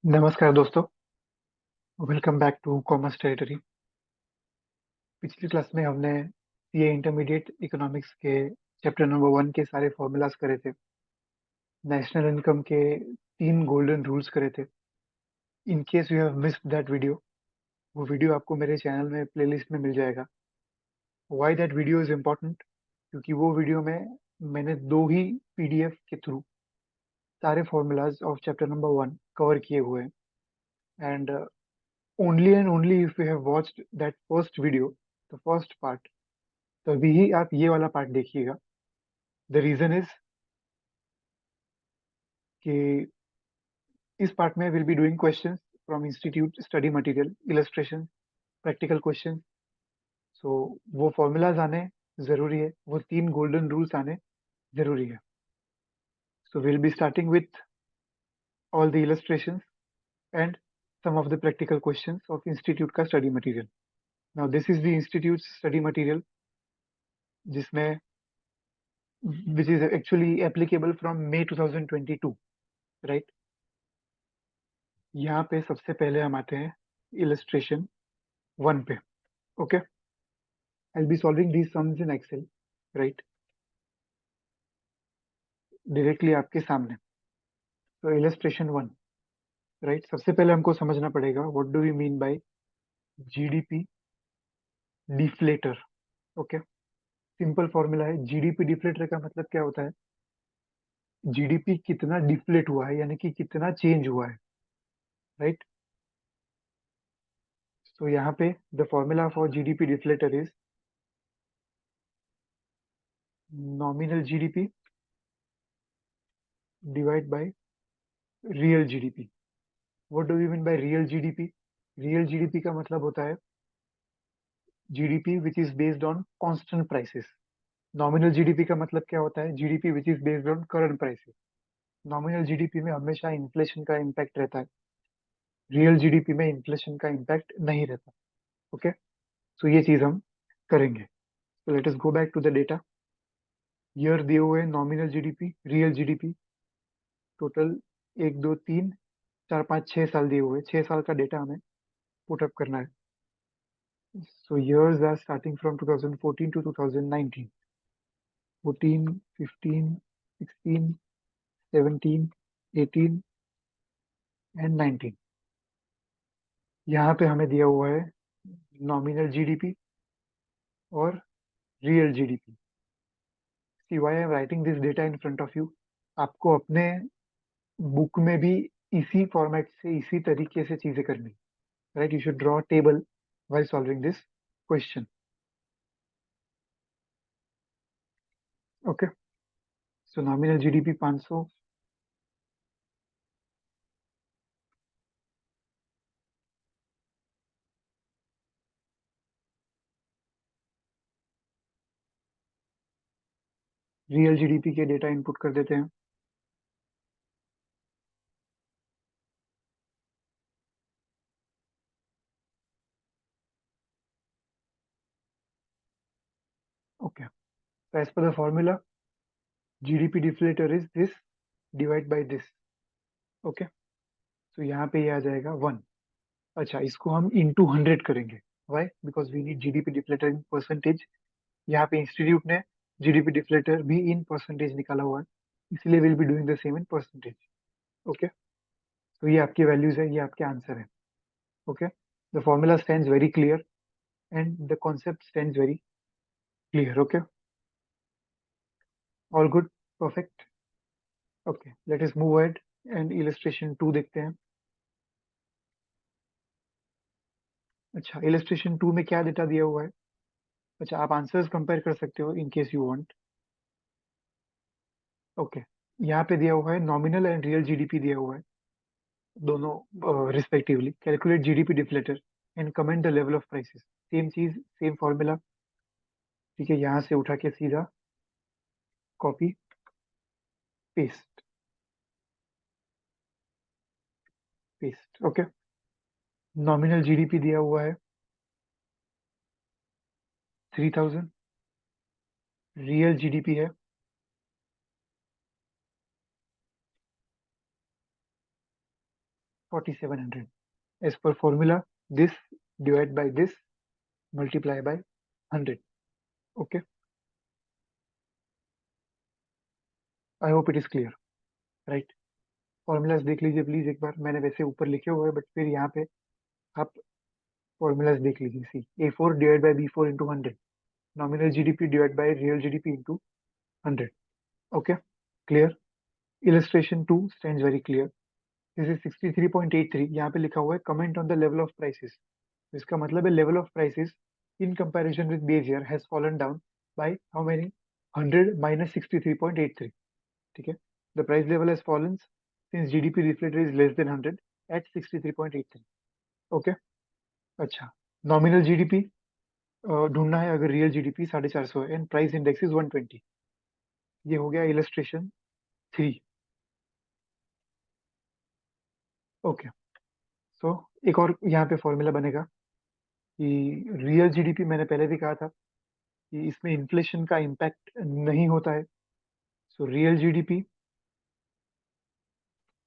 नमस्कार दोस्तों। Welcome back to commerce territory. पिछली क्लास में हमने सीए इंटरमीडिएट इकोनॉमिक्स के चैप्टर नंबर 1 के सारे फॉर्मूलाज करे थे। नेशनल इनकम के 3 गोल्डन रूल्स करे थे। इन case you have missed that video, वो वीडियो आपको मेरे चैनल में प्लेलिस्ट में मिल जाएगा। Why that video is important? क्योंकि वो वीडियो में मैंने 2 ही पीडीएफ के थ्रू सारे formulas of chapter number 1 cover किए हुए हैं। And only and only if you have watched that first video, the first part, तभी ही आप ये वाला पार्ट देखिएगा। द रीजन इज कि इस पार्ट में will be doing questions from institute study material, illustration, practical question. So वो formulas आने जरूरी है, वो 3 गोल्डन रूल्स आने जरूरी है। So will be starting with all the illustration and some of the practical questions of institute का study material. Now this is the institute's study material, जिसमें which is actually applicable from May 2022, right? यहाँ पे सबसे पहले हम आते हैं illustration 1 पे। Okay, I'll be solving these sums in Excel, right? Directly आपके सामने। तो illustration 1, right? सबसे पहले हमको समझना पड़ेगा what do we mean by GDP deflator. Okay, simple formula है। जीडीपी डिफ्लेटर का मतलब क्या होता है? जीडीपी कितना डिफ्लेट हुआ है, यानी कि कितना चेंज हुआ है, राइट? तो यहाँ पे the formula for GDP deflator is nominal GDP divide by real GDP. What do we mean by real GDP? Real GDP का मतलब होता है GDP which is based on constant prices. Nominal GDP का मतलब क्या होता है? GDP which is based on current prices. Nominal GDP में हमेशा इन्फ्लेशन का इम्पैक्ट रहता है, रियल जीडीपी में इन्फ्लेशन का इम्पैक्ट नहीं रहता। ओके, सो ये चीज हम करेंगे। तो let us go back to the data. Year दिए हुए nominal GDP, real GDP, total 1 2 3 4 5 6 साल दिए हुए, 6 साल का डेटा हमें पुट अप करना है। So years are starting from 2014 to 2019. 14, 15, 16, 17, 18 and 19। यहाँ पे हमें दिया हुआ है नॉमिनल जीडीपी और real GDP. See why I am writing this data in front of you. आपको अपने बुक में भी इसी फॉर्मेट से, इसी तरीके से चीजें करनी, right? You should draw table while solving this question. Okay, so nominal GDP 500, real GDP के डेटा इनपुट कर देते हैं। Okay, so as per the formula, GDP deflator is this divide by this. Okay, so यहाँ पे ये आ जाएगा 1। अच्छा, इसको हम इंटू 100 करेंगे। Why? Because we need GDP deflator in percentage. यहाँ पे इंस्टीट्यूट ने जीडीपी डिफ्लेटर भी इन परसेंटेज निकाला हुआ है, इसलिए will be doing the same in percentage. Okay, तो ये आपकी वैल्यूज है, ये आपके आंसर है। Okay, the formula stands very clear and the concept stands very clear. Okay, all good, perfect. Okay, let us move ahead and illustration 2 देखते हैं। अच्छा, इलस्ट्रेशन 2 में क्या डेटा दिया हुआ है? अच्छा, आप आंसर्स कंपेयर कर सकते हो इन केस यू वांट। ओके, यहाँ पे दिया हुआ है नॉमिनल एंड रियल जीडीपी दिया हुआ है, दोनों respectively. Calculate GDP deflator and comment the level of prices. Same चीज, सेम फॉर्मूला। ठीक है, यहाँ से उठा के सीधा copy paste, paste. Okay, nominal GDP दिया हुआ है 3000, रियल जीडीपी है 4700. As per formula, this divided by this multiply by 100. Okay, I hope it is clear, right? Formulas देख लीजिए प्लीज एक बार, मैंने वैसे ऊपर लिखे हुए हैं बट फिर यहाँ पे आप फॉर्मूलाज देख लीजिए. सी A4 divide by B4 into 100, nominal GDP divide by real GDP into 100. Okay, clear. Illustration 2 stands very clear. This is 63.83. यहाँ पे लिखा हुआ है comment on the level of prices. इसका मतलब है level of prices in comparison with base year has fallen down by how many 100 minus 63.83. ठीक है, the price level has fallen since GDP reflected is less than 100 at 63.83. Okay, अच्छा. Nominal GDP ढूंढना है अगर real GDP 450 है and price index is 120. ये हो गया इलस्ट्रेशन 3. ओके, सो एक और यहाँ पे फॉर्मूला बनेगा कि रियल जीडीपी, मैंने पहले भी कहा था कि इसमें इन्फ्लेशन का इम्पैक्ट नहीं होता है. So real GDP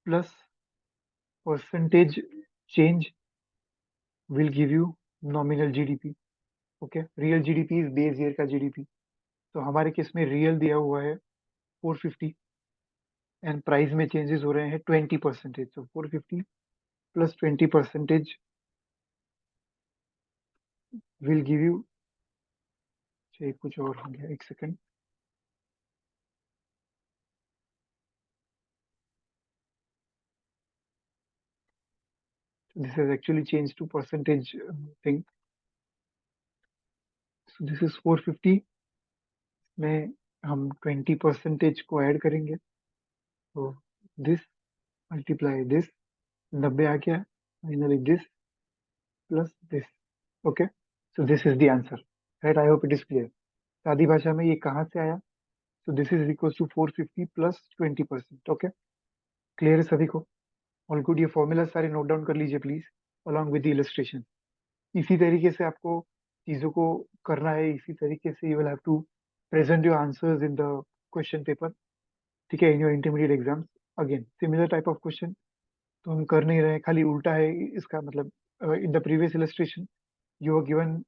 plus percentage change will give you nominal GDP. Okay, real GDP is base year का जीडीपी. तो हमारे केस में रियल दिया हुआ है 450 एंड प्राइस में चेंजेस हो रहे हैं 20%. सो 450 प्लस 20% विल गिव यू, कुछ और हो गया, एक second. This has actually changed to percentage thing. So this is 450 में हम 20% को ऐड करेंगे. तो this multiply this, 90 आ गया, finally this plus this. Okay, so this is the answer, right? I hope it is clear. सादी भाषा में ये कहाँ से आया? So this is equals to 450 plus 20%. Okay, clear है सभी को? All good. ये फॉर्मूला सारे नोट डाउन कर लीजिए please, along with the illustration. इसी तरीके से आपको चीजों को करना है, इसी तरीके से you will have to present your answers in the question paper. ठीक है, in your intermediate exams. Again similar type of question तो हम कर नहीं रहे, खाली उल्टा है इसका मतलब. In the previous illustration you are given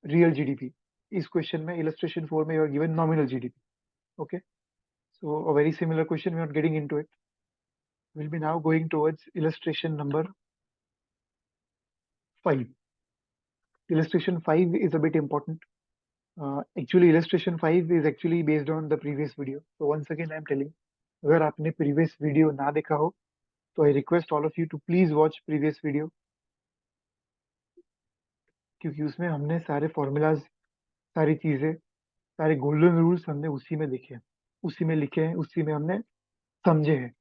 real GDP, इस क्वेश्चन में इलस्ट्रेशन 4 में you are given nominal GDP. Okay, so a very similar question, we are getting into it. Will be now going towards illustration number 5. Illustration 5 is a bit important. Actually illustration 5 is actually based on the previous video. So once again I am telling, अगर आपने previous video ना देखा हो तो I request all of you to please watch previous video, क्योंकि उसमें हमने सारे formulas, सारी चीजें, सारे golden rules हमने उसी में देखे हैं, उसी में लिखे हैं, उसी में हमने समझे हैं.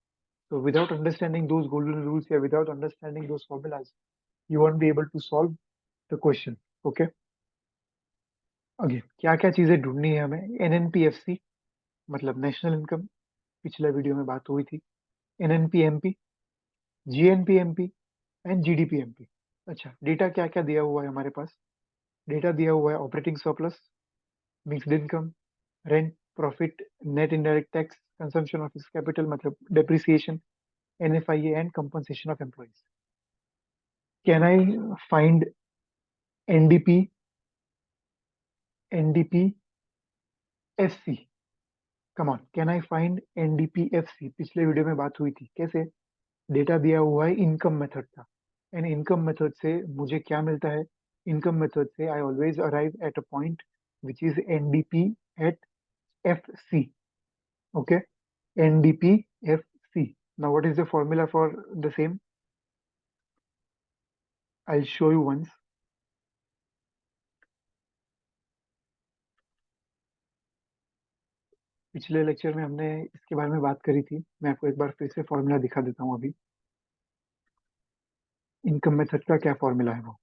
So without understanding those golden rules या without understanding those formulas, you won't be able to solve the question. Okay, again क्या क्या चीजें ढूंढनी है हमें? NNPFC मतलब नेशनल इनकम, पिछले वीडियो में बात हुई थी. NNPMP, GNPMP and GDPMP. अच्छा, डेटा क्या क्या दिया हुआ है हमारे पास? डेटा दिया हुआ है operating surplus, mixed income, rent, profit, net indirect tax, consumption of capital मतलब depreciation, NFIA and compensation of employees. Can I find NDP, NDPFC? Come on, can I find NDPFC? पिछले वीडियो में बात हुई थी कैसे. डेटा दिया हुआ है इनकम मेथड का, एंड इनकम मेथड से मुझे क्या मिलता है? इनकम मेथड से I always arrive at a point which is NDP at FC. Okay, NDPFC. Now what is the formula for the same? I show you once. पिछले lecture में हमने इसके बारे में बात करी थी, मैं आपको एक बार फिर से फॉर्मूला दिखा देता हूँ. अभी इनकम मेथड का क्या फॉर्मूला है वो?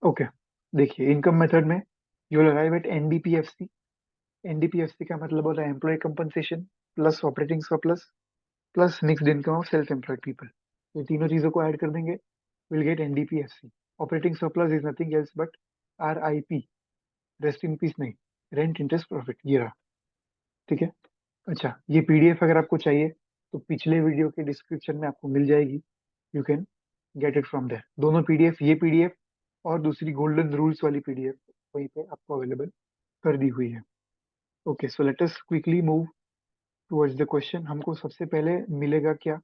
ओके, देखिए इनकम मेथड में you will arrive at NDPFC. NDPFC का मतलब होता है employee compensation plus operating surplus plus mixed income of self employed people. ये तीनों चीजों को ऐड कर देंगे, will get NDPFC. Operating surplus is nothing else but RIP, rest in peace नहीं, रेंट इंटरेस्ट प्रॉफिट, ये रहा. ठीक है, अच्छा, ये पीडीएफ अगर आपको चाहिए तो पिछले वीडियो के डिस्क्रिप्शन में आपको मिल जाएगी। You can get it from there. दोनों पीडीएफ, ये पीडीएफ और दूसरी गोल्डन रूल्स वाली पीडीएफ वहीं पे आपको अवेलेबल कर दी हुई है। Okay, so let us quickly move towards the question. हमको सबसे पहले मिलेगा क्या?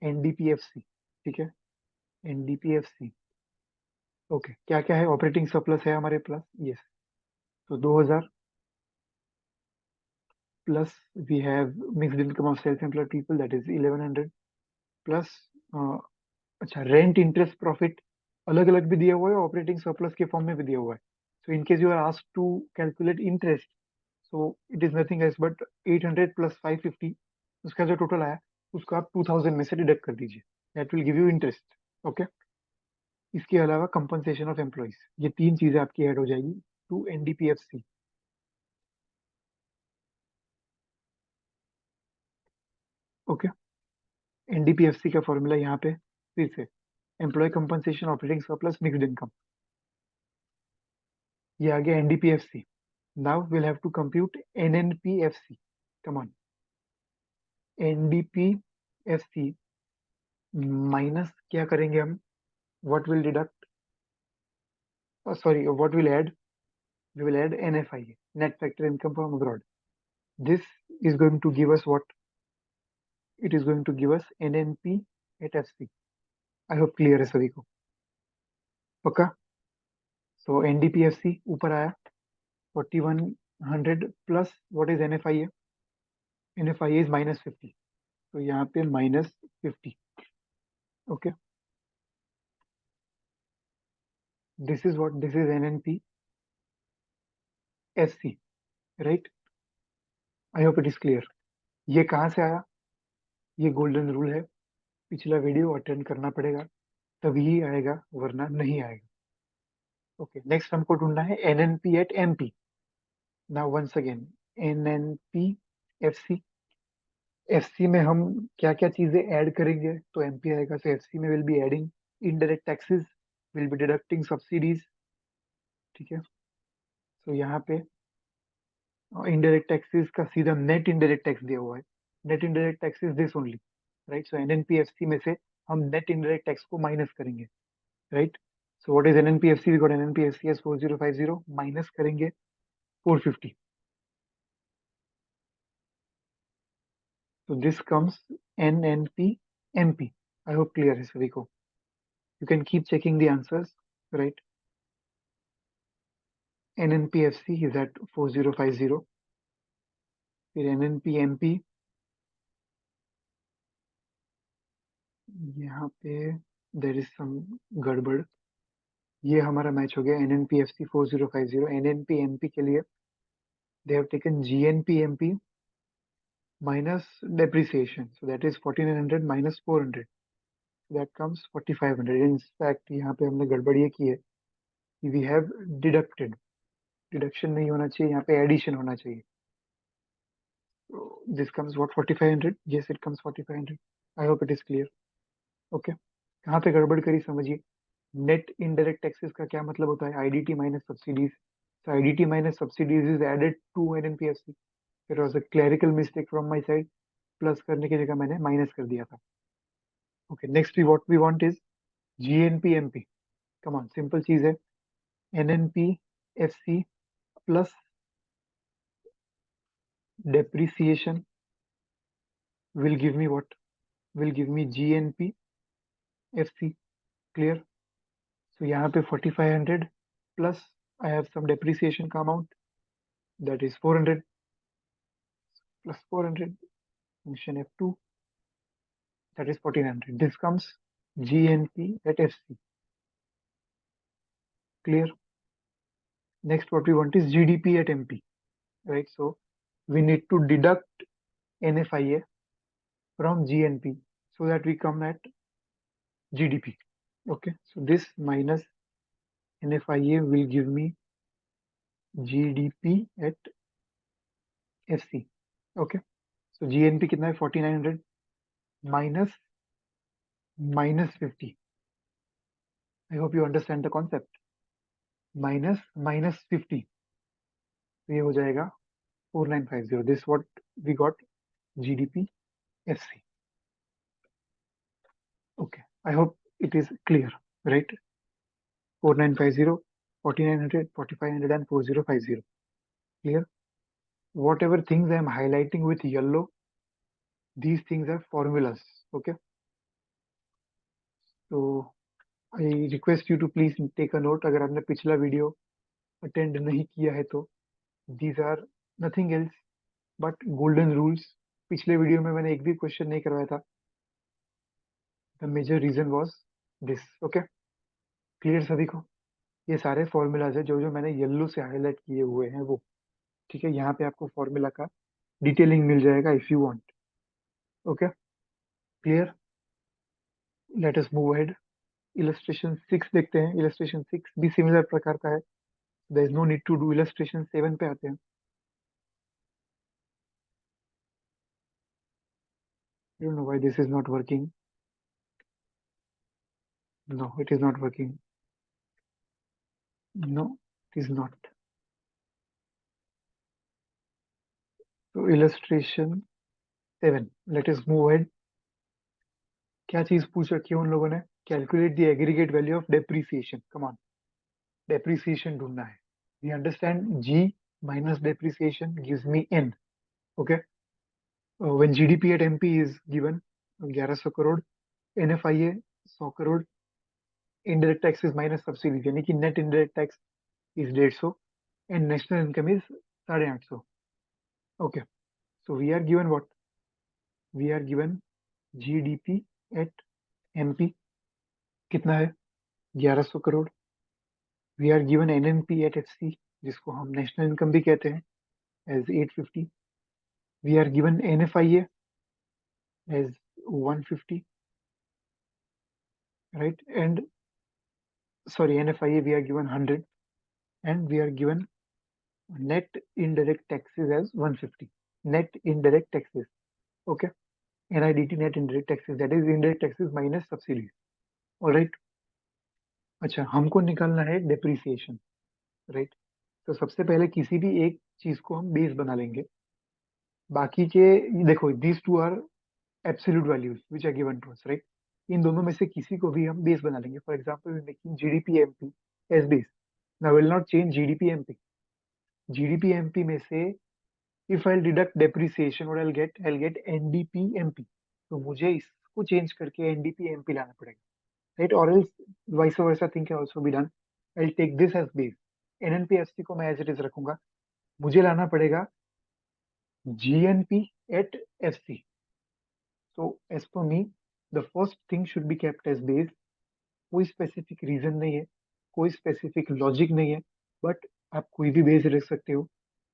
एनडीपीएफसी। ठीक है, एनडीपीएफसी। ओके, क्या क्या है? ऑपरेटिंग सरप्लस है हमारे पास, यस। तो 2000 plus we have mixed income of self employed people, that is 1100 plus. अच्छा, रेंट इंटरेस्ट प्रॉफिट अलग अलग भी दिया हुआ है, ऑपरेटिंग सरप्लस के फॉर्म में भी दिया हुआ है। So in case you are asked to calculate interest, so it is nothing else but 800 plus 550, उसका जो टोटल आया उसको आप 2000 में से डिडक्ट कर दीजिए, that will give you interest. Okay, इसके अलावा कंपनसेशन ऑफ एम्प्लॉइज, ये तीन चीजें आपकी ऐड हो जाएगी टू एनडीपीएफसी। ओके, एनडीपीएफसी का फॉर्मूला यहाँ पे फिर से, employee compensation operating surplus mixed income, ये आ गया NDPFC. Now we'll have to compute NNPFC. Come on. NDPFC minus क्या करेंगे हम? What will deduct? Sorry, what will add? We will add NFI, net factor income from abroad. This is going to give us what? It is going to give us NNP at FC. I hope clear है सभी को, पक्का? So NDPFC ऊपर आया 4100 plus what is NFI? NFI is minus 50, तो यहाँ पे minus 50. Okay, this is what, this is NNP FC, right? I hope it is clear. ये कहाँ से आया? ये गोल्डन रूल है, पिछला वीडियो अटेंड करना पड़ेगा तभी ही आएगा, वरना नहीं आएगा। ओके, नेक्स्ट हमको ढूंढना है NNP at MP. Now once again, NNP FC. FC में हम क्या क्या चीजें ऐड करेंगे तो एमपी आएगा? तो एफसी में will be adding indirect taxes, will be deducting subsidies. ठीक है, तो यहाँ पे इनडायरेक्ट टैक्सेस का सीधा नेट इनडायरेक्ट टैक्स दिया हुआ है, net indirect tax is this only, right? So NNPFC में से हम नेट इनडायरेक्ट टैक्स को माइनस करेंगे, right? So what is NNPFC? We got NNPFC as 4050 minus करेंगे 450, so this comes NNP MP. I hope clear है सभी को। You can keep checking the answers, right? NNPFC is at 4050, फिर NNP MP यहाँ पे there is some गड़बड़। ये हमारा मैच हो गया NNPFC 4050। NNP MP के लिए they have taken GNP MP minus depreciation, so that is 1400 minus 400, so that comes 4500। In fact यहाँ पे हमने गड़बड़ ये की है कि we have deducted, डिडक्शन नहीं होना चाहिए, यहाँ पे एडिशन होना चाहिए। This comes what 4500, yes it comes 4500। I hope it is clear. Okay, कहाँ पे गड़बड़ करी समझिए। नेट इनडायरेक्ट टैक्सेस का क्या मतलब होता है? IDT minus subsidies. So IDT minus subsidies is added to NNPFC. It was a clerical mistake from my side. Plus करने की जगह मैंने माइनस कर दिया था। Okay, next we what we want is GNP MP. Come on, simple चीज है। NNP FC plus depreciation will give me what? Will give me GNP FC. Clear? So यहाँ पे 4500 plus I have some depreciation का amount, that is 400 plus 400 function F2, that is 1400. This comes GNP at FC. Clear? Next what we want is GDP at MP, right? So we need to deduct NFIA from GNP so that we come at GDP. Okay, so this minus NFIA will give me GDP at FC. Okay, so GNP कितना है? 4900 minus 50. I hope you understand the concept. minus 50, तो ये हो जाएगा 4950. This what we got GDP FC. Okay, I hope it is clear, right? 4950, 4900, 4500, and 4050. Clear? Whatever things I am highlighting with yellow, these things are formulas. Okay, so I request you to please take a note. अगर आपने पिछला video attend नहीं किया है तो these are nothing else but golden rules. पिछले video में मैंने एक भी क्वेश्चन नहीं करवाया था. The major reason was this. Okay, clear सभी को? ये सारे फॉर्मूलाज है जो जो मैंने येलो से हाईलाइट किए हुए हैं वो. ठीक है, यहाँ पे आपको फॉर्मूला का डिटेलिंग मिल जाएगा if you want. Okay, clear? Let us move ahead. Illustration 6 देखते हैं. इलस्ट्रेशन 6 भी सिमिलर प्रकार का है. There is no need to do. Illustration 7 पे आते हैं. I don't know why this is not working. No, it is not working. No, it is not. So illustration 7. Let us move ahead. क्या चीज पूछ रखी है उन लोगों ने? Calculate the aggregate value of depreciation. Come on. Depreciation ढूंढना है. We understand G minus depreciation gives me N. Okay. When GDP at MP is given 1100 crore, NFIA 100 crore, indirect taxes minus subsidies यानी कि net indirect tax is 150 and national income is 850. Okay. So we are given what? We are given GDP at MP कितना है? 1100 crore. We are given NNP at FC जिसको हम national income भी कहते हैं as 850. We are given NFIA as 150, right? And sorry, NFIA we are given 100, and we are given net indirect taxes as 150. Net indirect taxes. Okay. NIDT net indirect taxes, that is indirect taxes minus subsidies. All right. अच्छा, हमको निकालना है depreciation, right? तो सबसे पहले किसी भी एक चीज को हम बेस बना लेंगे. बाकी के देखो, these two are absolute values which are given to us, right? इन दोनों में से किसी को भी हम बेस बना लेंगे. For example we making GDP MP as base. Now will not change GDP MP. GDP MP में से if I deduct depreciation what I get NDP MP. तो मुझे इसको चेंज करके एनडीपी एमपी लाना पड़ेगा, right? Or else vice versa thing can also be done. I'll take this as base. NNPFC को मैं as it is रखूंगा. मुझे लाना पड़ेगा GNP at FC. So as per me, the first thing should be kept as base. कोई specific reason नहीं है, कोई specific logic नहीं है, but आप कोई भी base रख सकते हो.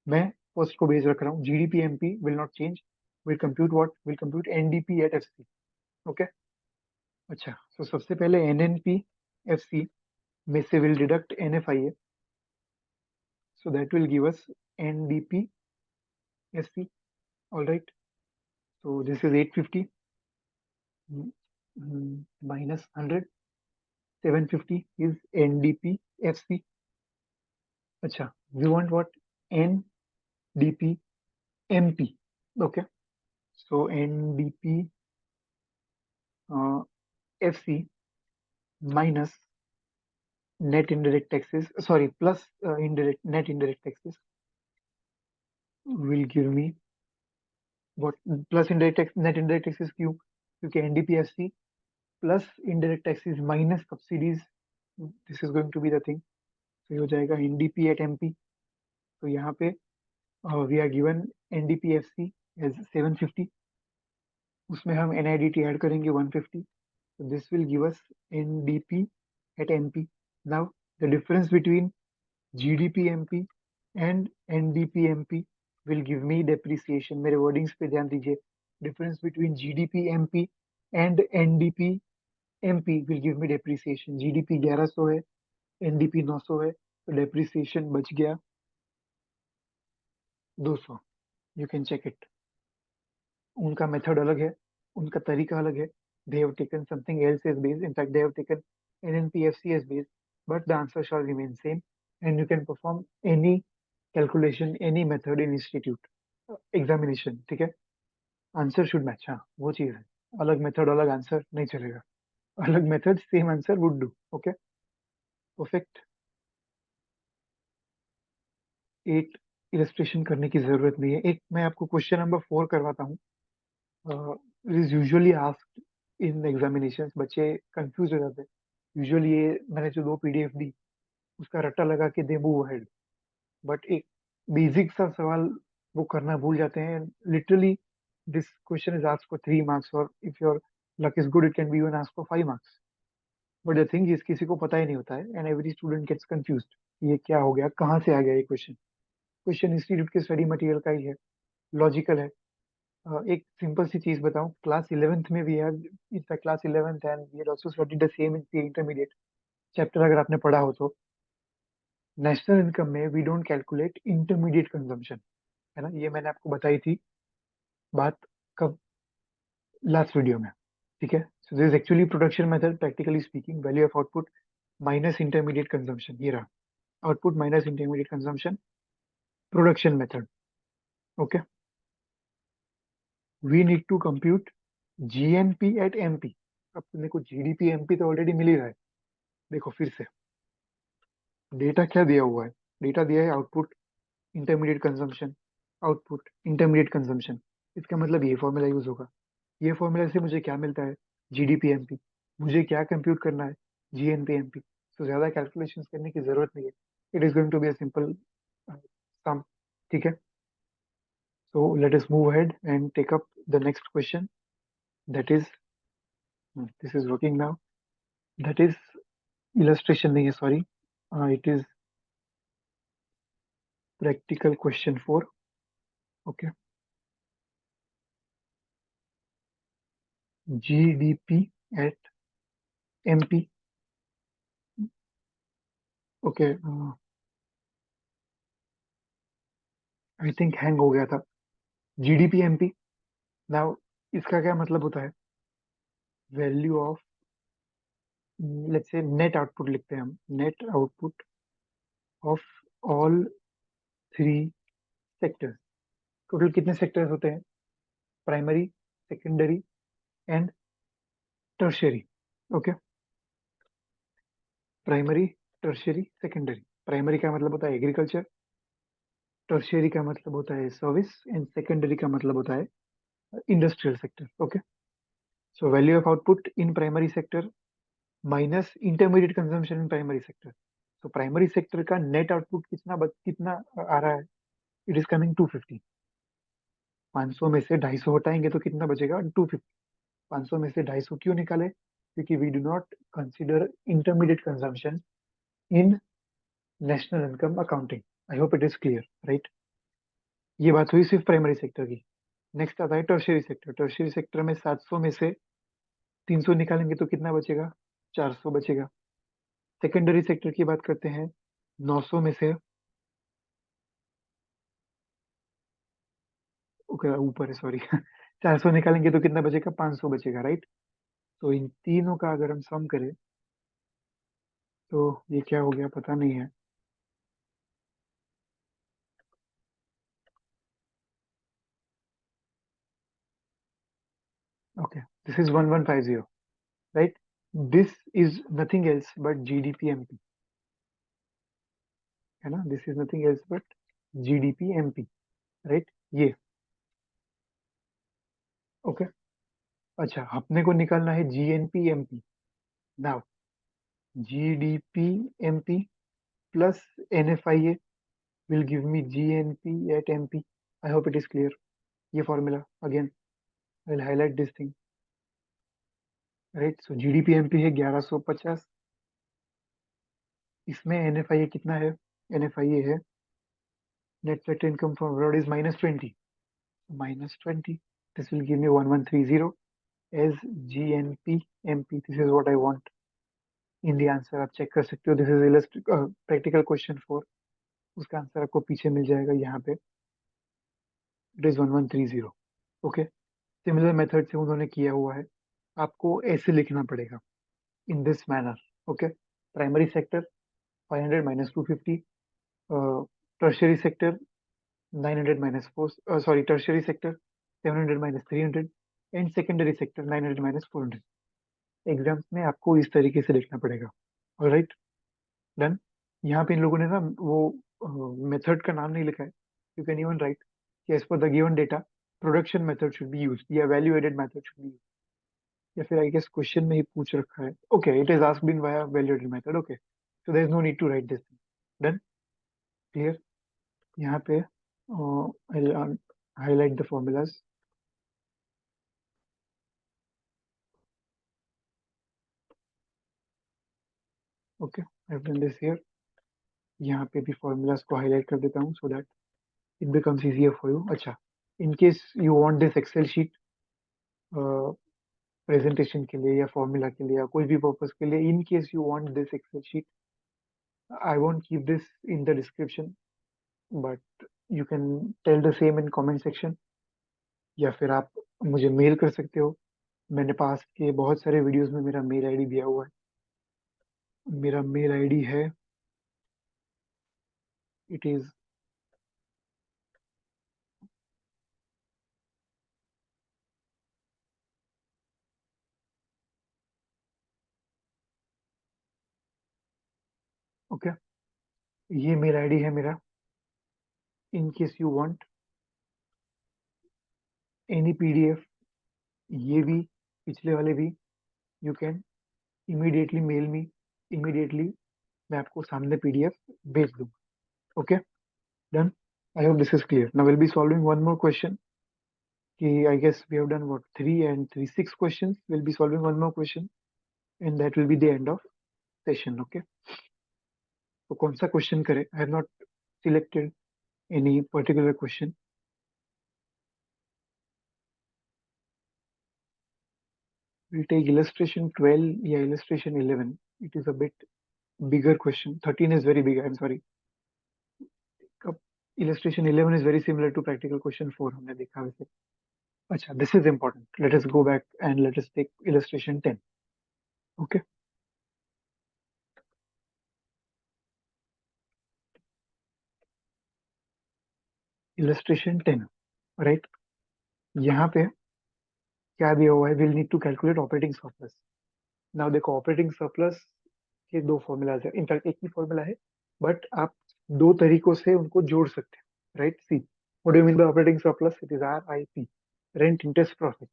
मैं first को base रख रहा हूँ. GDP MP will not change. Will compute what? Will compute NDP at FC. Okay? अच्छा, so सबसे पहले NNP FC में से will deduct NFIA. So that will give us NDP SC. All right. So this is 850 minus 100. 750 is NDP FC. Acha, we want what? NDP MP. Okay. So NDP FC minus net indirect taxes. Sorry, plus net indirect taxes will give me what? Plus net indirect taxes क्यों? क्योंकि NDP FC plus indirect taxes minus subsidies. This is going to be the thing. So ये हो जाएगा NDP at MP. तो यहाँ पे we are given NDPFC as 750. उसमें हम NIDT ऐड करेंगे 150. So this will give us NDP at MP. Now the difference between GDP MP and NDP MP will give me depreciation. मेरे wordings पे ध्यान दीजिए. Difference between GDP MP and NDP MP will give me depreciation. GDP 1100 है, NDP 900 है, तो depreciation बच गया 200. You can check it. उनका मेथड अलग है, उनका तरीका अलग है. They have taken something else as base. In fact, they have taken NNPFC as base, but the answer shall remain same, and you can perform any calculation, any method in institute examination. ठीक है? Answer should match, हाँ वो चीज है। अलग method अलग answer नहीं चलेगा, अलग method same answer would do. Okay, perfect. 8 illustration करने की जरूरत नहीं है। एक मैं आपको क्वेश्चन नंबर 4 करवाता हूँ। It is usually asked in examination, बच्चे कंफ्यूज हो जाते हैं यूजुअली। ये मैंने जो 2 पीडीएफ दी उसका रट्टा लगा के दे मूव अहेड, बट एक बेसिक सा सवाल वो करना भूल जाते हैं। Literally this question is asked for 3 marks, और if your luck is good it can be even asked for 5 marks. But the thing is किसी को पता ही नहीं होता है, and every student gets confused ये क्या हो गया, कहाँ से आ गया ये क्वेश्चन। क्वेश्चन इंस्टीट्यूट के स्टडी मटेरियल का ही है, लॉजिकल है। एक सिंपल सी चीज बताऊं, क्लास 11th में we have, in class 11th and we have also studied the same in intermediate chapter, अगर आपने पढ़ा हो तो। नेशनल इनकम में we don't calculate intermediate consumption, है ना, ये मैंने आपको बताई थी बात, कब, लास्ट वीडियो में। ठीक है, so this actually production method, practically speaking value of output minus intermediate consumption, ये रहा output minus intermediate consumption, production method. Okay, we need to compute GNP at MP. अपने को जीडीपी एमपी तो already मिल ही रहा है। देखो फिर से डेटा क्या दिया हुआ है, डेटा दिया है output intermediate consumption, output intermediate consumption. इसका मतलब ये फॉर्मूला यूज होगा। ये फॉर्मूला से मुझे क्या मिलता है, जीडीपी एमपी। मुझे क्या कंप्यूट करना है, जीएनपी एमपी। तो ज्यादा कैलकुलेशंस करने की जरूरत नहीं है, it is going to be a simple sum. ठीक है, so let us move ahead and take up the next question, that is, this is working now, that is illustration nahi hai, sorry, it is practical question 4. Okay, GDP at MP. Okay, I think hang हो गया था। GDP MP, now इसका क्या मतलब होता है, value of, let's say net output लिखते हैं हम, net output of all 3 sectors. Total कितने सेक्टर्स होते हैं, primary, secondary and tertiary. Okay, primary, tertiary, secondary. Primary का मतलब होता है एग्रीकल्चर, टर्शियरी का मतलब होता है सर्विस, एंड सेकेंडरी का मतलब होता है industrial sector. Okay, so value of output in primary sector minus intermediate consumption in primary sector. तो प्राइमरी सेक्टर का नेट आउटपुट कितना आ रहा है, इट इज कमिंग 250। 500 में से 250 हटाएंगे तो कितना बचेगा, 250। 500 में से 250 क्यों निकाले, क्योंकि we do not consider intermediate consumption in national income accounting. I hope it is clear, right. ये बात हुई सिर्फ प्राइमरी सेक्टर की। नेक्स्ट आता है टर्शियरी सेक्टर। टर्शियरी सेक्टर में 700 में से 300 निकालेंगे तो कितना बचेगा, 400 बचेगा। सेकेंडरी सेक्टर की बात करते हैं, 900 में से, ओके ऊपर है सॉरी 400 निकालेंगे तो कितना बचेगा, 500 बचेगा, राइट। तो इन तीनों का अगर हम सम करें तो ये क्या हो गया पता नहीं है। Okay, this is 1150, right. This is nothing else but GDP MP, है ना, this is nothing else but GDP MP, right, ये। ओके, अच्छा अपने को निकालना है GNP MP. Now GDP MP plus NFIA will give me GNP at MP. I hope it is clear. ये formula again I'll highlight this thing, right? So GDP MP है 1150, इसमें NFIA कितना है, NFIA है net factor income from abroad is -20, -20, this will give me 1130 as GNP MP. This is what I want in the answer, आप check कर सकते हो, this is practical question 4, उसका आंसर आपको पीछे मिल जाएगा यहाँ पे, it is 1130। Okay, similar method से उन्होंने किया हुआ है, आपको ऐसे लिखना पड़ेगा in this manner. Okay, primary sector 500 minus 250, tertiary sector 900 minus 4, sorry, tertiary sector 700 minus 300 and secondary sector 900 minus 400। Exams में आपको इस तरीके से देखना पड़ेगा। Alright, done. यहाँ पे इन लोगों ने ना वो मेथड का नाम नहीं लिखा है। You can even write as per the given data production method should be used या value added method should be, या फिर आई गेस क्वेश्चन में ही पूछ रखा है। Okay, it is asked in via value added method. Okay, so there is no need to write this. Done, clear. यहाँ पे I highlight the formulas. Okay, I have done this here. यहाँ पे भी formulas को highlight कर देता हूँ so that it becomes easier for you. अच्छा, in case you want this excel sheet presentation के लिए या फॉर्मूला के लिए या कोई भी पर्पस के लिए, in case you want this excel sheet, I won't keep this in the description, but you can tell the same in comment section, या फिर आप मुझे मेल कर सकते हो। मैंने पास के बहुत सारे वीडियोस में मेरा मेल आईडी दिया हुआ है। मेरा मेल आईडी है, इट इज ओके, ये मेल आईडी है मेरा। In case you want any PDF, ये भी पिछले वाले भी, you can immediately mail me. Immediately मैं आपको सामने पीडीएफ भेज दूंगा। Okay, done. I hope this is clear. Now we'll be solving one more question. I guess we have done what, 6 questions. We'll be solving one more question, and that will be the end of session. Okay. So कौन सा question करें? I have not selected any particular question. We'll take illustration 12 या illustration 11. It is a bit bigger question. 13 is very big. I'm sorry. Illustration 11 is very similar to practical question 4 हमने देखा वैसे। अच्छा, this is important. Let us go back and let us take illustration 10. Okay. Illustration 10, right? यहाँ पे क्या दिया हुआ है? Will need to calculate operating surplus. Now देखो, ऑपरेटिंग सरप्लस के दो फॉर्मूलाज है, इनफैक्ट एक ही फॉर्मूला है, बट आप दो तरीकों से उनको जोड़ सकते हैं। Right, see what do you mean by operating surplus? It is RIP, rent interest profit.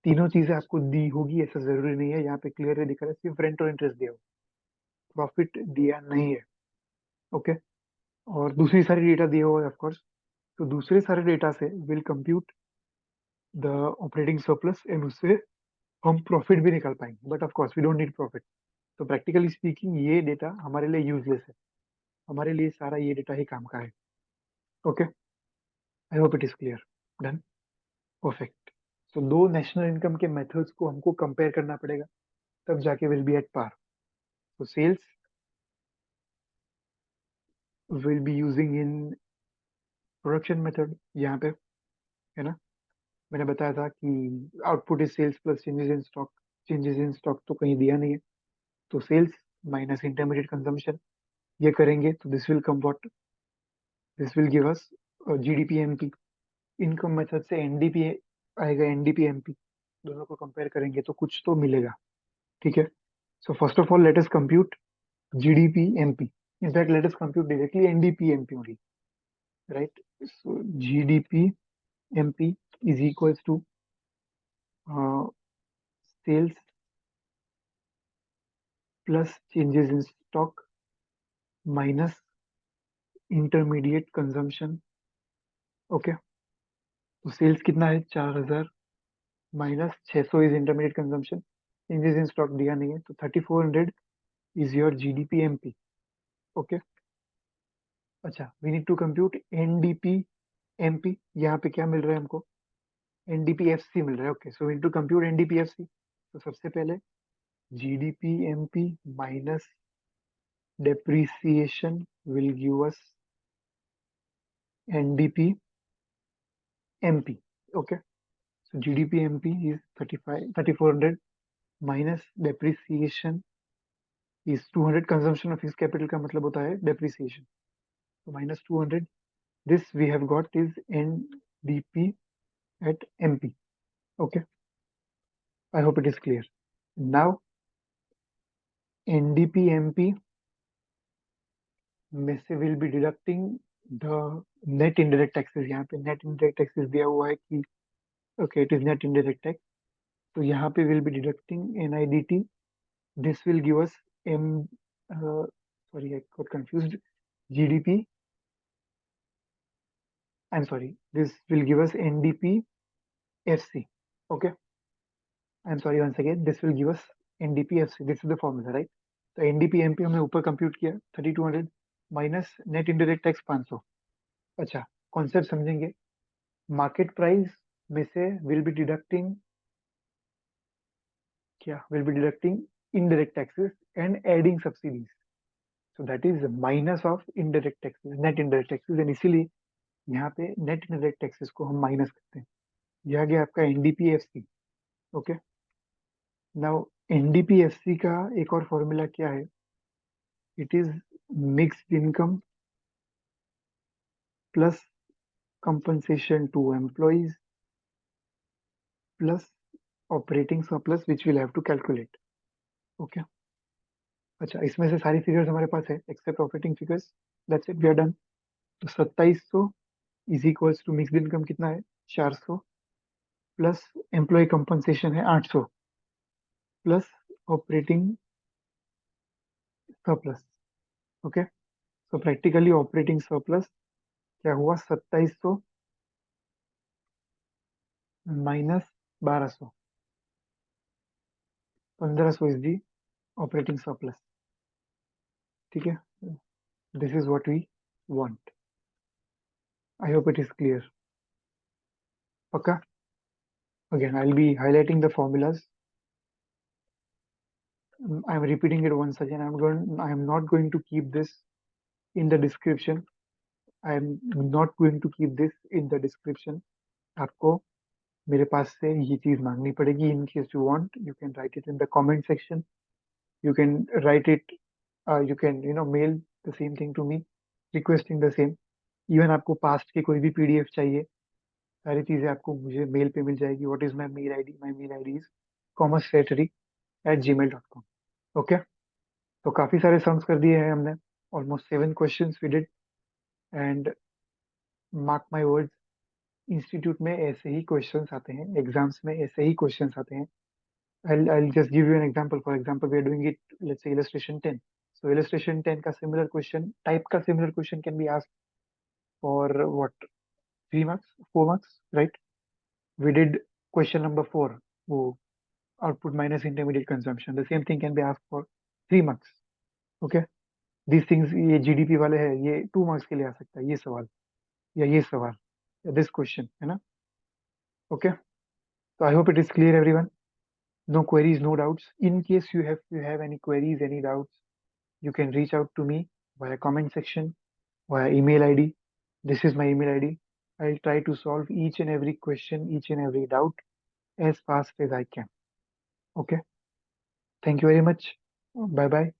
तीनों चीजें आपको दी होगी ऐसा जरूरी नहीं है, यहाँ पे क्लियर दिखा रहा है सिर्फ रेंट और इंटरेस्ट दिया हो, प्रॉफिट दिया नहीं है। ओके, और दूसरी सारी डेटा दिया हुआ है ऑफकोर्स। तो दूसरे सारे डेटा से will compute the operating surplus and उससे हम प्रॉफिट भी निकाल पाएंगे, but of course we don't need profit. तो प्रैक्टिकली स्पीकिंग ये डेटा हमारे लिए यूजलेस है, हमारे लिए सारा ये डेटा ही काम का है। Okay, I hope it is clear. Done, perfect. तो दो नेशनल इनकम के मेथड्स को हमको कंपेयर करना पड़ेगा, तब जाके विल बी एट पार। तो sales will be using in production method यहाँ पे, है ना। मैंने बताया था कि output is sales plus changes in stock. Changes in stock तो कहीं दिया नहीं है, तो सेल्स माइनस इंटरमीडिएट कंजम्पशन ये करेंगे तो this will come what, this will give us GDP MP. Income method से एनडीपी आएगा, एनडीपी एमपी, दोनों को कंपेयर करेंगे तो कुछ तो मिलेगा। ठीक है, so first of all let us compute GDP MP. in fact let us compute directly ndp mp only, right? So gdp mp is equals to uh, sales plus changes in stock minus intermediate consumption। Okay, तो sales कितना है? 4000 minus 600 is intermediate consumption, changes in stock दिया नहीं है, तो 3400 is your GDP MP. Okay, अच्छा, we need to compute NDP MP. यहाँ पे क्या मिल रहा है हमको? एनडीपीएफसी मिल रहा है। Okay, so we need to compute NDPFC. तो सबसे पहले GDP MP minus depreciation will give us NDP MP. Okay, so GDP MP is 3400 minus depreciation is 200। consumption of fixed capital का मतलब होता है depreciation, so minus 200, this we have got is NDP at MP. Okay, I hope it is clear. Now NDP MP में से will be deducting the net indirect taxes. यहाँ पे net indirect taxes दिया हुआ है कि okay, it is net indirect tax. तो यहाँ पे will be deducting NIDT. This will give us sorry, I got confused. GDP. I'm sorry. This will give us NDP FC. Okay. I'm sorry once again. This will give us NDP FC. This is the formula, right? तो NDP MP हमने ऊपर compute किया 3200 minus net indirect tax 500. अच्छा, concept समझेंगे. Market price में से will be deducting क्या? Will be deducting indirect taxes and adding subsidies. So that is minus of indirect taxes, net indirect taxes. And इसीलिए यहाँ पे नेट इनडायरेक्ट टैक्सेस को हम माइनस करते हैं. यह आ गया आपका एनडीपीएफसी. ओके. नाउ एनडीपीएफसी का एक और फॉर्मूला क्या है? It is mixed income plus compensation to employees plus operating surplus which we'll have to calculate. Okay. अच्छा, इसमें से सारी फिगर्स हमारे पास है except operating figures. That's it, we are done. तो 2700 is equals to mixed income कितना है? 400 प्लस एम्प्लॉय कंपनसेशन है 800 plus operating surplus. Okay. So practically operating surplus क्या हुआ? 2700 minus 1200. 1500 is the operating surplus. ठीक है. This is what we want. I hope it is clear. Okay. Again, I'll be highlighting the formulas. I'm repeating it once again. I am not going to keep this in the description. I am not going to keep this in the description. आपको मेरे पास से ये चीज मांगनी पड़ेगी. In case you want, you can write it in the comment section. You can write it. You can mail the same thing to me, requesting the same. Even आपको past के कोई भी PDF चाहिए, सारी चीजें आपको मुझे मेल पे मिल जाएगी. What is my mail ID? My mail ID is commercetary@gmail.com. Okay. तो काफी सारे सम्स कर दिए हैं हमने. Almost 7 questions we did. And mark my words, institute में ऐसे ही क्वेश्चंस आते हैं, एग्जाम्स में ऐसे ही क्वेश्चंस आते हैं. I'll just give you an example. For example, we are doing it, let's say illustration 10. So illustration 10 का similar question, type का similar question can be asked for what? 3 marks, 4 marks, right? We did question number 4, वो output minus intermediate consumption. The same thing can be asked for 3 marks. Okay. These things, ये GDP वाले है, ये 2 marks के लिए आ सकता है, ये सवाल या ये सवाल या this question, है ना? Okay. So I hope it is clear, everyone. No queries, no doubts. In case you have any queries, any doubts, you can reach out to me via comment section, via email ID. This is my email ID. I'll try to solve each and every question, each and every doubt as fast as I can. Okay. Thank you very much. Bye bye.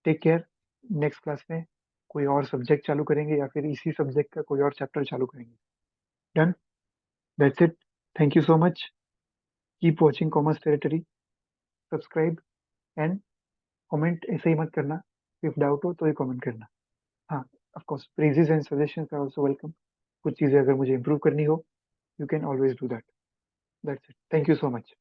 Take care. Next class में कोई और subject चालू करेंगे या फिर इसी subject का कोई और चैप्टर चालू करेंगे. Done. That's it. Thank you so much. Keep watching commerce territory. Subscribe and comment ऐसे ही मत करना. इफ डाउट हो तो ही कमेंट करना. हाँ, of course praises and suggestions are also welcome. कुछ चीज़ें अगर मुझे इंप्रूव करनी हो, you can always do that. That's it. Thank you so much.